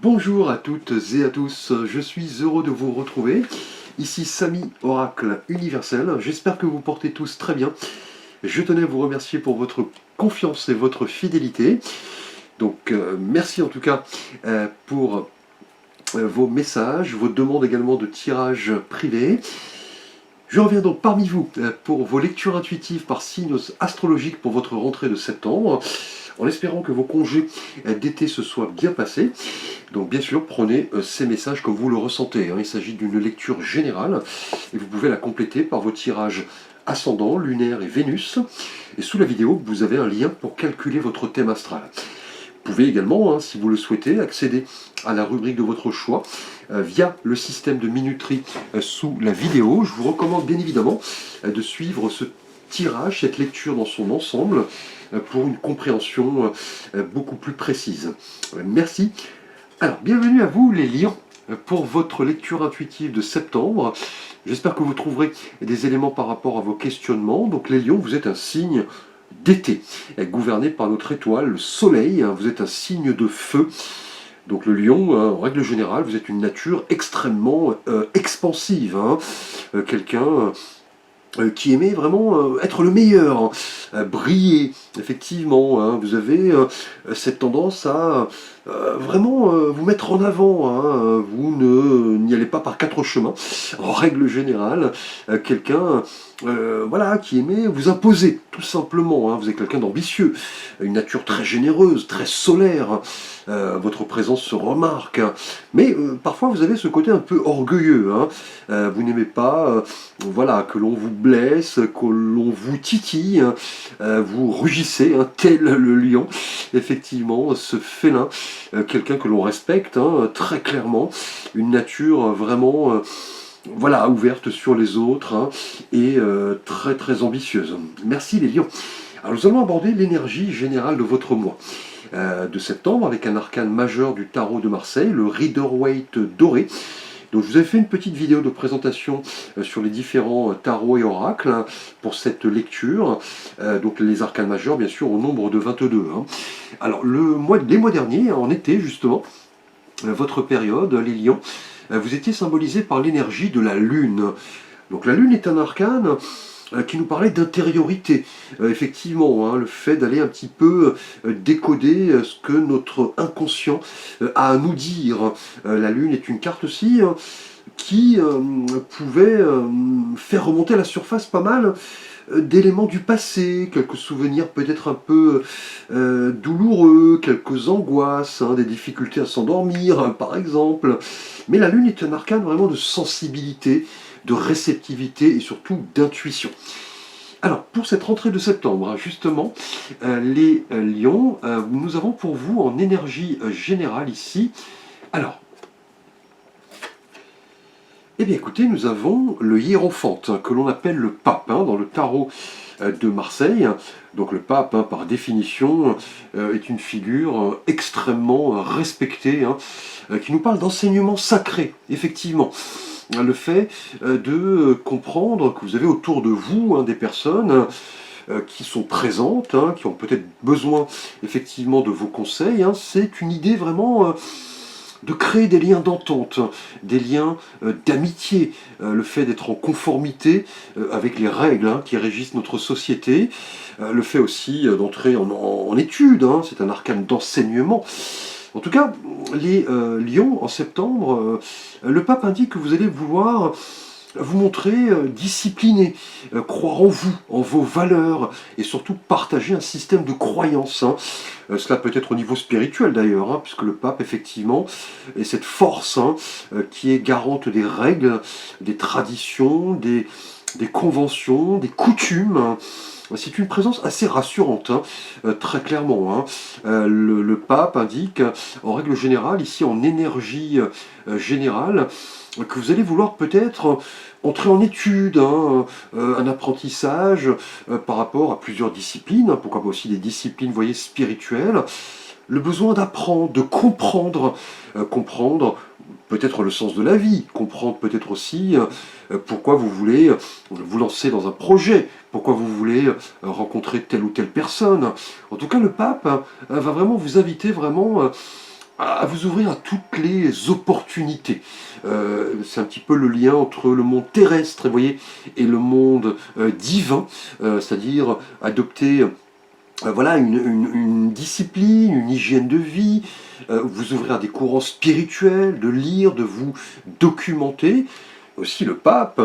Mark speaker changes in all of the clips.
Speaker 1: Bonjour à toutes et à tous, je suis heureux de vous retrouver. Ici Samy, Oracle Universel, j'espère que vous portez tous très bien. Je tenais à vous remercier pour votre confiance et votre fidélité. Donc merci en tout cas pour vos messages, vos demandes également de tirage privé. Je reviens donc parmi vous pour vos lectures intuitives par signes astrologiques pour votre rentrée de septembre, en espérant que vos congés d'été se soient bien passés. Donc bien sûr, prenez ces messages comme vous le ressentez. Il s'agit d'une lecture générale et vous pouvez la compléter par vos tirages ascendant, lunaire et Vénus. Et sous la vidéo, vous avez un lien pour calculer votre thème astral. Vous pouvez également, si vous le souhaitez, accéder à la rubrique de votre choix via le système de minuterie sous la vidéo. Je vous recommande bien évidemment de suivre ce tirage, cette lecture dans son ensemble pour une compréhension beaucoup plus précise. Merci. Alors, bienvenue à vous les lions pour votre lecture intuitive de septembre. J'espère que vous trouverez des éléments par rapport à vos questionnements. Donc les lions, vous êtes un signe d'été, gouverné par notre étoile, le soleil. Vous êtes un signe de feu. Donc le lion, en règle générale, vous êtes une nature extrêmement expansive. Quelqu'un qui aimait vraiment être le meilleur, briller, effectivement. Vous avez cette tendance à vraiment vous mettre en avant. Vous n'y allez pas par quatre chemins. En règle générale, quelqu'un voilà, qui aimait vous imposer, tout simplement. Vous êtes quelqu'un d'ambitieux, une nature très généreuse, très solaire. Votre présence se remarque. Mais parfois, vous avez ce côté un peu orgueilleux. Vous n'aimez pas voilà, que l'on vous blesse, que l'on vous titille. Vous rugissez, tel le lion. Effectivement, ce félin, quelqu'un que l'on respecte très clairement. Une nature vraiment voilà, ouverte sur les autres et très très ambitieuse. Merci les lions. Alors nous allons aborder l'énergie générale de votre mois de septembre avec un arcane majeur du tarot de Marseille, le Rider-Waite doré. Donc je vous ai fait une petite vidéo de présentation sur les différents tarots et oracles pour cette lecture. Donc les arcanes majeurs, bien sûr, au nombre de 22. Alors les mois derniers, en été justement, votre période, les lions, vous étiez symbolisés par l'énergie de la lune. Donc la lune est un arcane qui nous parlait d'intériorité. Effectivement, le fait d'aller un petit peu décoder ce que notre inconscient a à nous dire. La Lune est une carte aussi qui pouvait faire remonter à la surface pas mal d'éléments du passé, quelques souvenirs peut-être un peu douloureux, quelques angoisses, des difficultés à s'endormir par exemple. Mais la Lune est un arcane vraiment de sensibilité, de réceptivité et surtout d'intuition. Alors, pour cette rentrée de septembre, justement, les lions, nous avons pour vous en énergie générale ici, alors, eh bien écoutez, nous avons le hiérophante, que l'on appelle le pape, dans le tarot de Marseille. Donc le pape, par définition, est une figure extrêmement respectée, qui nous parle d'enseignement sacré, effectivement. Le fait de comprendre que vous avez autour de vous des personnes qui sont présentes, qui ont peut-être besoin effectivement de vos conseils. C'est une idée vraiment de créer des liens d'entente, des liens d'amitié, le fait d'être en conformité avec les règles qui régissent notre société, le fait aussi d'entrer en études, c'est un arcane d'enseignement. En tout cas, les lions, en septembre, le pape indique que vous allez vouloir vous montrer discipliné, croire en vous, en vos valeurs, et surtout partager un système de croyance. Cela peut être au niveau spirituel d'ailleurs, puisque le pape, effectivement, est cette force qui est garante des règles, des traditions, des conventions, des coutumes. C'est une présence assez rassurante, très clairement. Le pape indique, en règle générale, ici en énergie générale, que vous allez vouloir peut-être entrer en études, un apprentissage par rapport à plusieurs disciplines, pourquoi pas aussi des disciplines, vous voyez, spirituelles, le besoin d'apprendre, de comprendre, comprendre peut-être le sens de la vie, comprendre peut-être aussi pourquoi vous voulez vous lancer dans un projet, pourquoi vous voulez rencontrer telle ou telle personne. En tout cas, le pape va vraiment vous inviter vraiment à vous ouvrir à toutes les opportunités. C'est un petit peu le lien entre le monde terrestre, vous voyez, et le monde divin, c'est-à-dire adopter voilà, une discipline, une hygiène de vie, vous ouvrir à des courants spirituels, de lire, de vous documenter. Aussi, le pape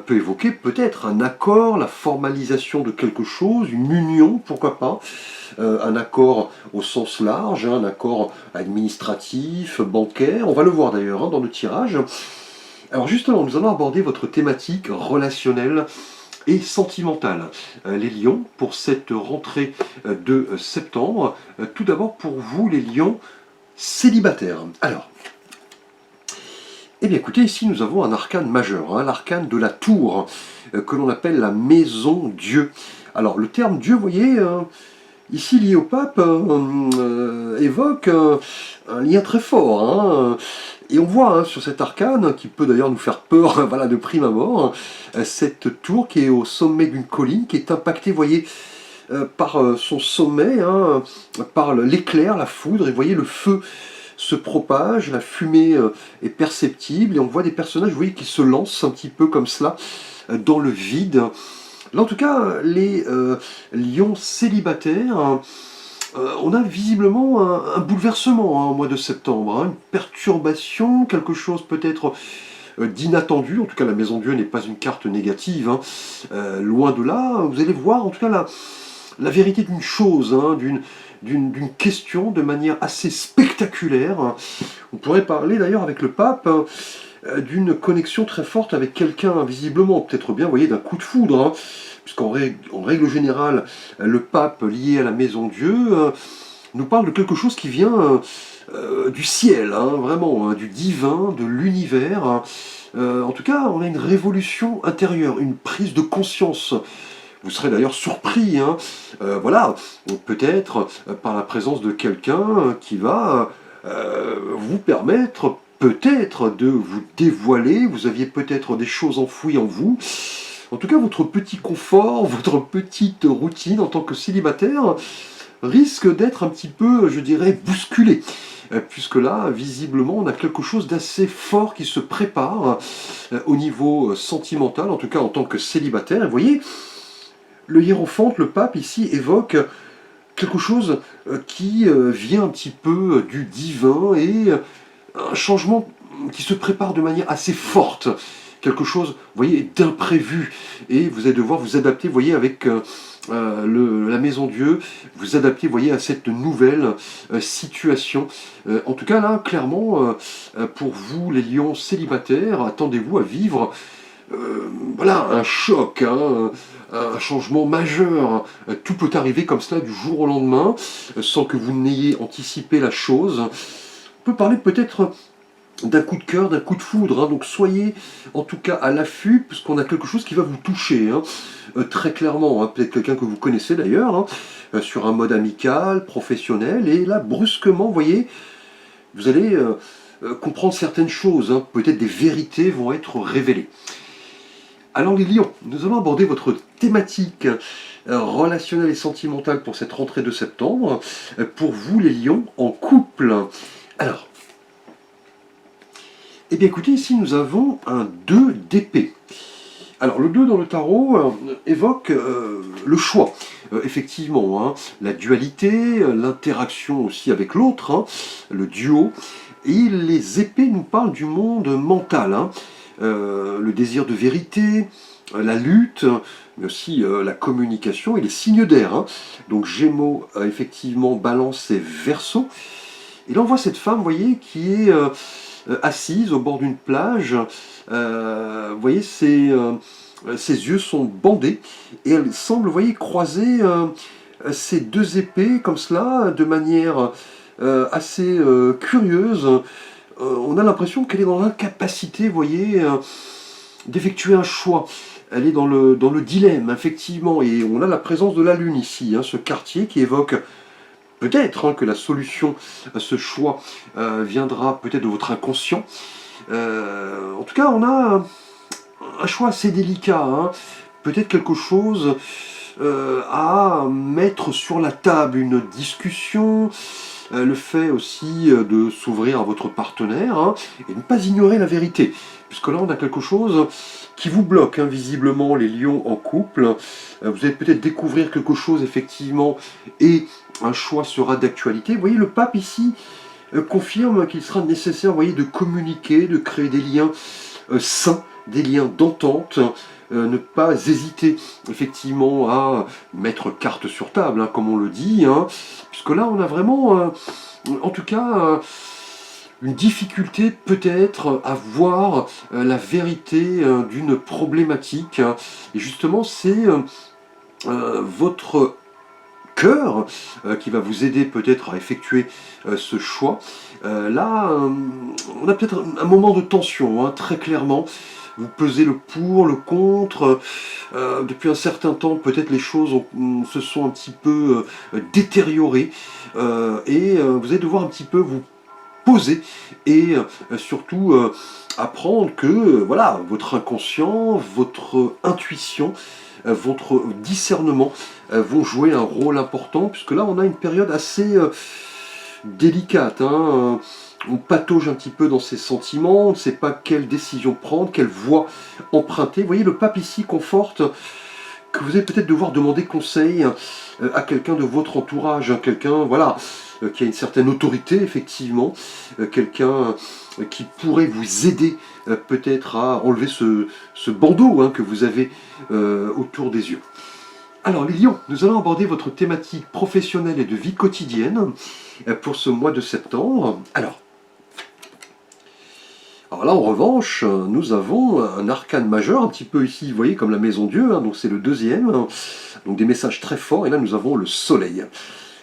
Speaker 1: peut évoquer peut-être un accord, la formalisation de quelque chose, une union, pourquoi pas, un accord au sens large, hein, un accord administratif, bancaire, on va le voir d'ailleurs hein, dans le tirage. Alors justement, nous allons aborder votre thématique relationnelle et sentimentale. Les lions, pour cette rentrée de septembre, tout d'abord pour vous les lions célibataires. Alors, eh bien écoutez, ici nous avons un arcane majeur, hein, l'arcane de la tour, que l'on appelle la maison Dieu. Alors le terme Dieu, vous voyez, ici lié au pape, évoque un lien très fort. Hein, et on voit hein, sur cet arcane, qui peut d'ailleurs nous faire peur voilà, de prime abord, cette tour qui est au sommet d'une colline, qui est impactée, vous voyez, par son sommet, hein, par l'éclair, la foudre, et vous voyez le feu se propage, la fumée est perceptible, et on voit des personnages, vous voyez, qui se lancent un petit peu comme cela, dans le vide. Là, en tout cas, les lions célibataires, on a visiblement un bouleversement hein, au mois de septembre, hein, une perturbation, quelque chose peut-être d'inattendu. En tout cas, la Maison Dieu n'est pas une carte négative, hein, loin de là. Vous allez voir, en tout cas, la vérité d'une chose, hein, d'une question de manière assez spectaculaire. On pourrait parler d'ailleurs avec le pape d'une connexion très forte avec quelqu'un, visiblement, peut-être bien, vous voyez, d'un coup de foudre, hein, en règle générale, le pape lié à la Maison Dieu nous parle de quelque chose qui vient du ciel, hein, vraiment, hein, du divin, de l'univers. Hein. En tout cas, on a une révolution intérieure, une prise de conscience. Vous serez d'ailleurs surpris, hein, voilà, peut-être par la présence de quelqu'un qui va vous permettre peut-être de vous dévoiler, vous aviez peut-être des choses enfouies en vous. En tout cas, votre petit confort, votre petite routine en tant que célibataire risque d'être un petit peu, je dirais, bousculé. Puisque là, visiblement, on a quelque chose d'assez fort qui se prépare au niveau sentimental, en tout cas en tant que célibataire. Et vous voyez, le hiérophante, le pape, ici, évoque quelque chose qui vient un petit peu du divin et un changement qui se prépare de manière assez forte. Quelque chose, vous voyez, d'imprévu. Et vous allez devoir vous adapter, vous voyez, avec la Maison Dieu, vous adapter, vous voyez, à cette nouvelle situation. En tout cas, là, clairement, pour vous, les lions célibataires, attendez-vous à vivre voilà, un choc, hein, un changement majeur. Tout peut arriver comme cela du jour au lendemain, sans que vous n'ayez anticipé la chose. On peut parler peut-être d'un coup de cœur, d'un coup de foudre. Hein. Donc soyez en tout cas à l'affût, puisqu'on a quelque chose qui va vous toucher. Hein. Très clairement, hein. Peut-être quelqu'un que vous connaissez d'ailleurs, hein, sur un mode amical, professionnel. Et là, brusquement, vous voyez, vous allez comprendre certaines choses. Hein. Peut-être des vérités vont être révélées. Alors les lions, nous allons aborder votre thématique relationnelle et sentimentale pour cette rentrée de septembre. Pour vous les lions en couple. Alors, eh bien écoutez, ici nous avons un 2 d'épée. Alors le 2 dans le tarot évoque le choix, effectivement, hein, la dualité, l'interaction aussi avec l'autre, hein, le duo. Et les épées nous parlent du monde mental, hein, le désir de vérité, la lutte, mais aussi la communication et les signes d'air. Hein. Donc Gémeaux, effectivement, Balance et Verseau. Et là on voit cette femme, vous voyez, qui est assise au bord d'une plage. Vous voyez, ses yeux sont bandés et elle semble, vous voyez, croiser ces deux épées comme cela, de manière assez curieuse. On a l'impression qu'elle est dans l'incapacité, vous voyez, d'effectuer un choix. Elle est dans le dilemme, effectivement, et on a la présence de la Lune ici, hein, ce quartier qui évoque peut-être hein, que la solution à ce choix viendra peut-être de votre inconscient. En tout cas, on a un choix assez délicat, hein, peut-être quelque chose à mettre sur la table, une discussion, le fait aussi de s'ouvrir à votre partenaire, hein, et ne pas ignorer la vérité. Puisque là, on a quelque chose qui vous bloque, hein, visiblement, les lions en couple. Vous allez peut-être découvrir quelque chose, effectivement, et un choix sera d'actualité. Vous voyez, le pape ici confirme qu'il sera nécessaire, vous voyez, de communiquer, de créer des liens sains, des liens d'entente, ne pas hésiter effectivement à mettre carte sur table, hein, comme on le dit, hein, puisque là on a vraiment, en tout cas, une difficulté peut-être à voir la vérité d'une problématique, hein. Et justement c'est votre cœur qui va vous aider peut-être à effectuer ce choix. Là, on a peut-être un moment de tension, hein, très clairement. Vous pesez le pour, le contre. Depuis un certain temps, peut-être les choses se sont un petit peu détériorées. Et vous allez devoir un petit peu vous poser et surtout apprendre que voilà, votre inconscient, votre intuition, votre discernement vont jouer un rôle important, puisque là on a une période assez délicate, hein. On patauge un petit peu dans ses sentiments, on ne sait pas quelle décision prendre, quelle voie emprunter. Vous voyez, le pape ici conforte que vous allez peut-être devoir demander conseil à quelqu'un de votre entourage, hein, quelqu'un voilà, qui a une certaine autorité, effectivement, quelqu'un qui pourrait vous aider peut-être à enlever ce bandeau, hein, que vous avez autour des yeux. Alors les lions, nous allons aborder votre thématique professionnelle et de vie quotidienne pour ce mois de septembre. Alors là, en revanche, nous avons un arcane majeur, un petit peu ici, vous voyez, comme la maison Dieu, hein, donc c'est le deuxième, hein, donc des messages très forts, et là nous avons le soleil.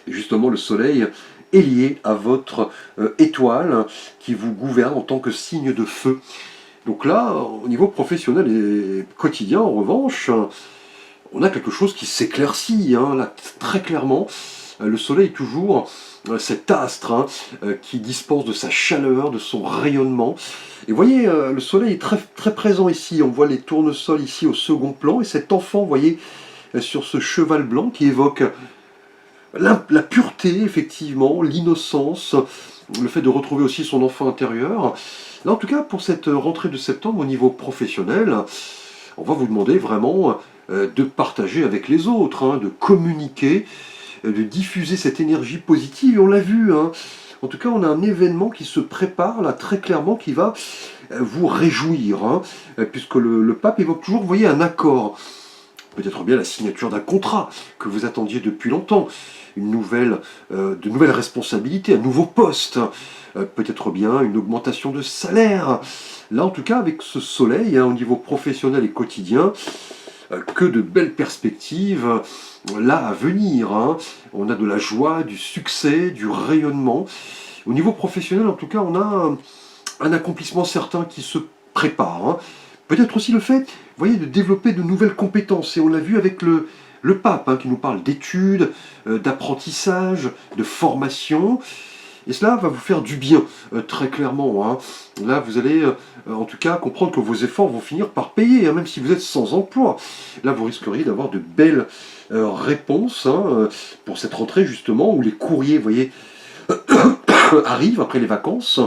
Speaker 1: Et justement, le soleil est lié à votre étoile qui vous gouverne en tant que signe de feu. Donc là, au niveau professionnel et quotidien, en revanche, on a quelque chose qui s'éclaircit, hein, là, très clairement. Le soleil est toujours cet astre, hein, qui dispense de sa chaleur, de son rayonnement. Et vous voyez, le soleil est très, très présent ici. On voit les tournesols ici au second plan. Et cet enfant, vous voyez, sur ce cheval blanc qui évoque la pureté, effectivement, l'innocence, le fait de retrouver aussi son enfant intérieur. Là, en tout cas, pour cette rentrée de septembre, au niveau professionnel, on va vous demander vraiment de partager avec les autres, hein, de communiquer, de diffuser cette énergie positive. Et on l'a vu, hein. En tout cas, on a un événement qui se prépare là très clairement, qui va vous réjouir, hein, puisque le pape évoque toujours, vous voyez, un accord. Peut-être bien la signature d'un contrat que vous attendiez depuis longtemps, de nouvelles responsabilités, un nouveau poste, peut-être bien une augmentation de salaire. Là, en tout cas, avec ce soleil, hein, au niveau professionnel et quotidien, que de belles perspectives là à venir, hein. On a de la joie, du succès, du rayonnement. Au niveau professionnel, en tout cas, on a un accomplissement certain qui se prépare, hein. Peut-être aussi le fait, vous voyez, de développer de nouvelles compétences. Et on l'a vu avec le pape, hein, qui nous parle d'études, d'apprentissage, de formation. Et cela va vous faire du bien, très clairement, hein. Là, vous allez, en tout cas, comprendre que vos efforts vont finir par payer, hein, même si vous êtes sans emploi. Là, vous risqueriez d'avoir de belles réponses, hein, pour cette rentrée, justement, où les courriers, vous voyez, arrivent après les vacances,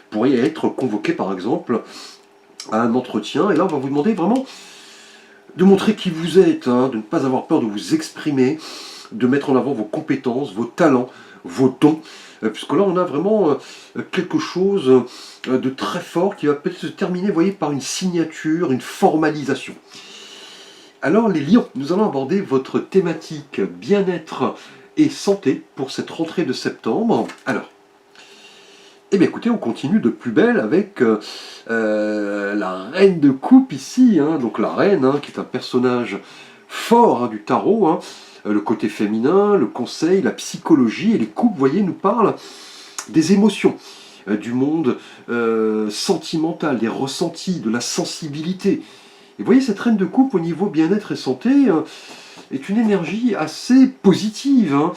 Speaker 1: pourraient être convoqués, par exemple, à un entretien. Et là, on va vous demander vraiment de montrer qui vous êtes, hein, de ne pas avoir peur de vous exprimer, de mettre en avant vos compétences, vos talents, vos dons, puisque là on a vraiment quelque chose de très fort qui va peut-être se terminer, vous voyez, par une signature, une formalisation. Alors les lions, nous allons aborder votre thématique bien-être et santé pour cette rentrée de septembre. Alors, eh bien écoutez, on continue de plus belle avec la reine de coupe ici, hein, donc la reine, hein, qui est un personnage fort, hein, du tarot, hein, le côté féminin, le conseil, la psychologie, et les coupes, vous voyez, nous parlent des émotions, du monde sentimental, des ressentis, de la sensibilité. Et vous voyez, cette reine de coupe au niveau bien-être et santé est une énergie assez positive, hein,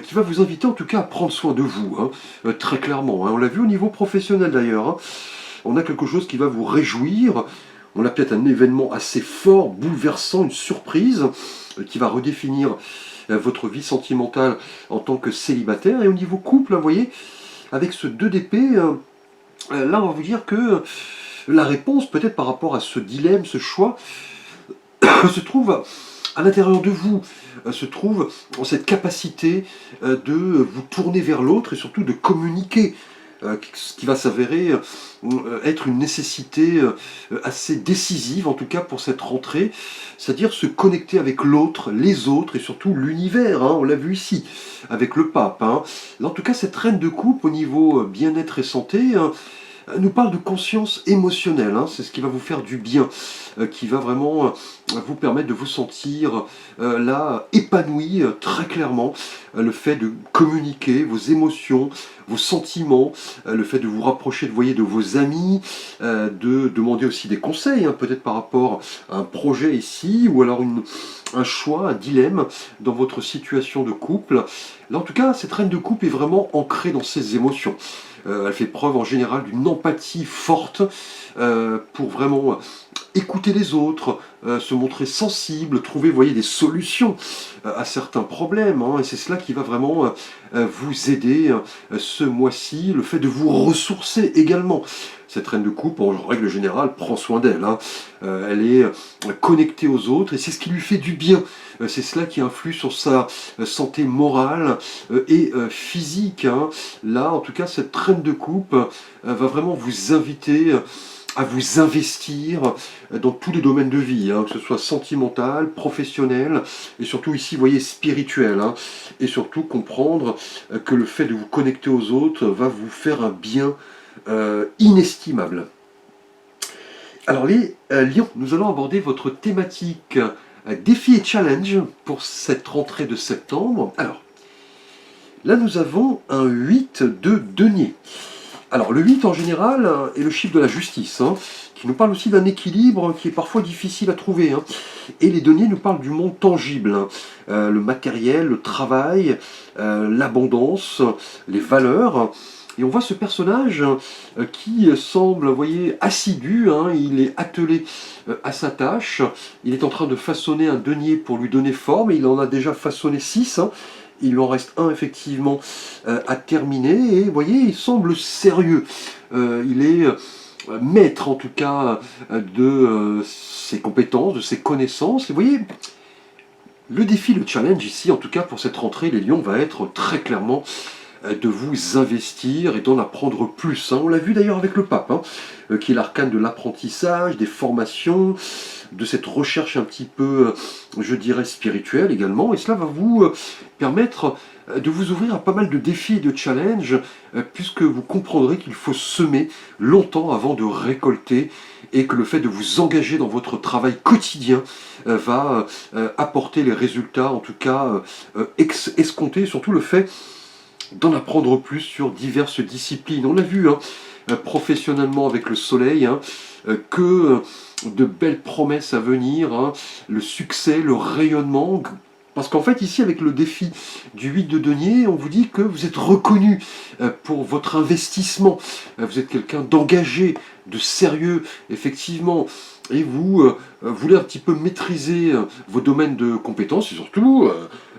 Speaker 1: qui va vous inviter en tout cas à prendre soin de vous, hein, très clairement, hein. On l'a vu au niveau professionnel d'ailleurs, hein. On a quelque chose qui va vous réjouir, on a peut-être un événement assez fort, bouleversant, une surprise, qui va redéfinir votre vie sentimentale en tant que célibataire. Et au niveau couple, vous voyez, avec ce 2 d'épée, là on va vous dire que la réponse peut-être par rapport à ce dilemme, ce choix, se trouve à l'intérieur de vous, se trouve en cette capacité de vous tourner vers l'autre et surtout de communiquer, ce qui va s'avérer être une nécessité assez décisive, en tout cas pour cette rentrée, c'est-à-dire se connecter avec l'autre, les autres et surtout l'univers, hein, on l'a vu ici, avec le pape. Hein. Là, en tout cas, cette reine de coupe au niveau bien-être et santé, hein, nous parle de conscience émotionnelle, hein, c'est ce qui va vous faire du bien, qui va vraiment vous permettre de vous sentir là épanoui très clairement. Le fait de communiquer vos émotions, vos sentiments, le fait de vous rapprocher de vos amis, de demander aussi des conseils, hein, peut-être par rapport à un projet ici, ou alors un choix, un dilemme dans votre situation de couple. Là en tout cas, cette reine de coupe est vraiment ancrée dans ses émotions. Elle fait preuve en général d'une empathie forte pour vraiment écouter les autres, se montrer sensible, trouver, vous voyez, des solutions à certains problèmes. Hein, et c'est cela qui va vraiment vous aider ce mois-ci, le fait de vous ressourcer également. Cette reine de coupe, en règle générale, prend soin d'elle. Hein. Elle est connectée aux autres et c'est ce qui lui fait du bien. C'est cela qui influe sur sa santé morale et physique. Hein. Là, en tout cas, cette reine de coupe va vraiment vous inviter à vous investir dans tous les domaines de vie, hein, que ce soit sentimental, professionnel, et surtout ici, vous voyez, spirituel. Hein, et surtout comprendre que le fait de vous connecter aux autres va vous faire un bien inestimable. Alors les lions, nous allons aborder votre thématique défi et challenge pour cette rentrée de septembre. Alors, là nous avons un 8 de denier. Alors le 8 en général est le chiffre de la justice, hein, qui nous parle aussi d'un équilibre qui est parfois difficile à trouver. Hein. Et les deniers nous parlent du monde tangible, hein, le matériel, le travail, l'abondance, les valeurs. Et on voit ce personnage qui semble, vous voyez, assidu, hein, il est attelé à sa tâche, il est en train de façonner un denier pour lui donner forme, et il en a déjà façonné 6, hein. Il lui en reste un effectivement à terminer, et vous voyez, il semble sérieux. Il est maître en tout cas de ses compétences, de ses connaissances. Et vous voyez, le défi, le challenge ici, en tout cas pour cette rentrée, les lions, va être très clairement de vous investir et d'en apprendre plus. Hein. On l'a vu d'ailleurs avec le pape, hein, qui est l'arcane de l'apprentissage, des formations, de cette recherche un petit peu, je dirais, spirituelle également. Et cela va vous permettre de vous ouvrir à pas mal de défis et de challenges, puisque vous comprendrez qu'il faut semer longtemps avant de récolter, et que le fait de vous engager dans votre travail quotidien va apporter les résultats, en tout cas escomptés, surtout le fait d'en apprendre plus sur diverses disciplines. On l'a vu hein, professionnellement avec le soleil, hein, que de belles promesses à venir, hein, le succès, le rayonnement. Parce qu'en fait, ici, avec le défi du 8 de denier, on vous dit que vous êtes reconnu pour votre investissement. Vous êtes quelqu'un d'engagé, de sérieux, effectivement. Et vous voulez un petit peu maîtriser vos domaines de compétences et surtout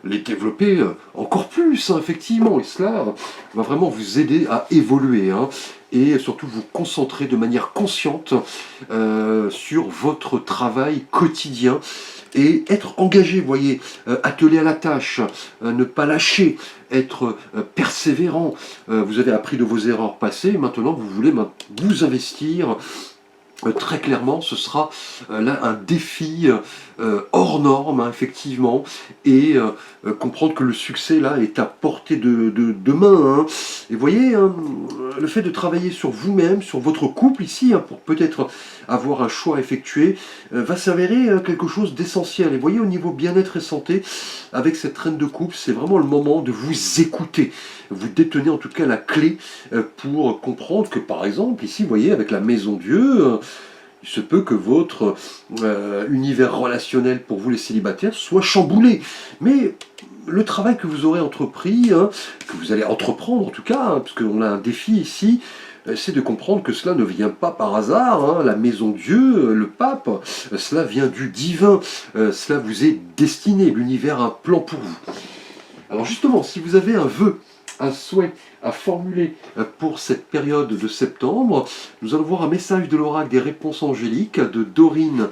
Speaker 1: les développer encore plus, hein, effectivement. Et cela va vraiment vous aider à évoluer. Hein, et surtout vous concentrer de manière consciente sur votre travail quotidien. Et être engagé, vous voyez, attelé à la tâche, ne pas lâcher, être persévérant. Vous avez appris de vos erreurs passées, maintenant vous voulez vous investir. Très clairement, ce sera là un défi hors norme, hein, effectivement, et comprendre que le succès là est à portée de main. Hein. Et vous voyez, hein, le fait de travailler sur vous-même, sur votre couple ici, hein, pour peut-être avoir un choix à effectuer, va s'avérer quelque chose d'essentiel. Et vous voyez, au niveau bien-être et santé, avec cette reine de coupe, c'est vraiment le moment de vous écouter. Vous détenez en tout cas la clé pour comprendre que, par exemple, ici, vous voyez, avec la Maison Dieu, il se peut que votre univers relationnel pour vous les célibataires soit chamboulé. Mais le travail que vous aurez entrepris, hein, que vous allez entreprendre en tout cas, hein, parce qu'on a un défi ici, c'est de comprendre que cela ne vient pas par hasard, hein. La maison Dieu, le pape, cela vient du divin, cela vous est destiné, l'univers a un plan pour vous. Alors justement, si vous avez un vœu, un souhait à formuler pour cette période de septembre, nous allons voir un message de l'oracle des réponses angéliques de Dorine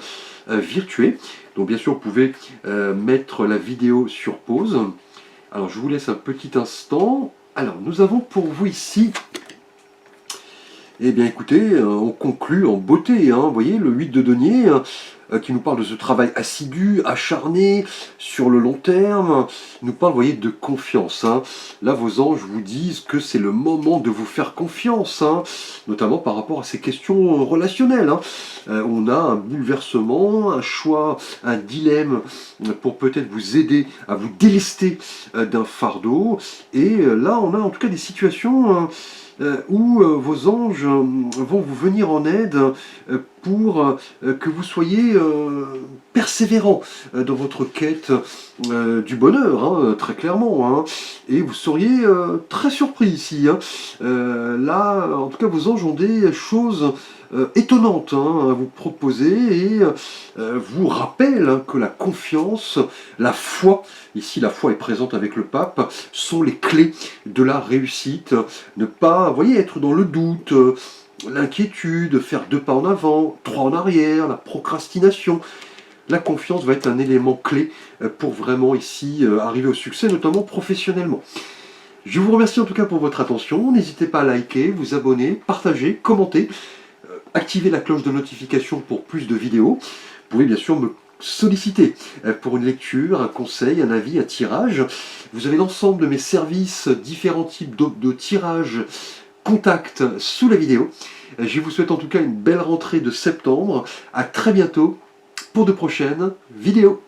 Speaker 1: Virtué. Donc bien sûr, vous pouvez mettre la vidéo sur pause. Alors je vous laisse un petit instant. Alors nous avons pour vous ici, eh bien écoutez, on conclut en beauté, hein. Vous voyez le 8 de denier qui nous parle de ce travail assidu, acharné, sur le long terme, il nous parle, vous voyez, de confiance, hein. Là vos anges vous disent que c'est le moment de vous faire confiance, hein, notamment par rapport à ces questions relationnelles, hein. On a un bouleversement, un choix, un dilemme pour peut-être vous aider à vous délester d'un fardeau, et là on a en tout cas des situations où vos anges vont vous venir en aide pour que vous soyez persévérant dans votre quête du bonheur, hein, très clairement, hein. Et vous seriez très surpris ici, hein. Là, en tout cas, vos anges ont des choses étonnantes, hein, à vous proposer et vous rappellent, hein, que la confiance, la foi, ici la foi est présente avec le pape, sont les clés de la réussite. Ne pas, vous voyez, être dans le doute, l'inquiétude, faire 2 pas en avant, 3 en arrière, la procrastination. La confiance va être un élément clé pour vraiment ici arriver au succès, notamment professionnellement. Je vous remercie en tout cas pour votre attention. N'hésitez pas à liker, vous abonner, partager, commenter, activer la cloche de notification pour plus de vidéos. Vous pouvez bien sûr me solliciter pour une lecture, un conseil, un avis, un tirage. Vous avez l'ensemble de mes services, différents types de tirages, contacts sous la vidéo. Je vous souhaite en tout cas une belle rentrée de septembre. À très bientôt pour de prochaines vidéos.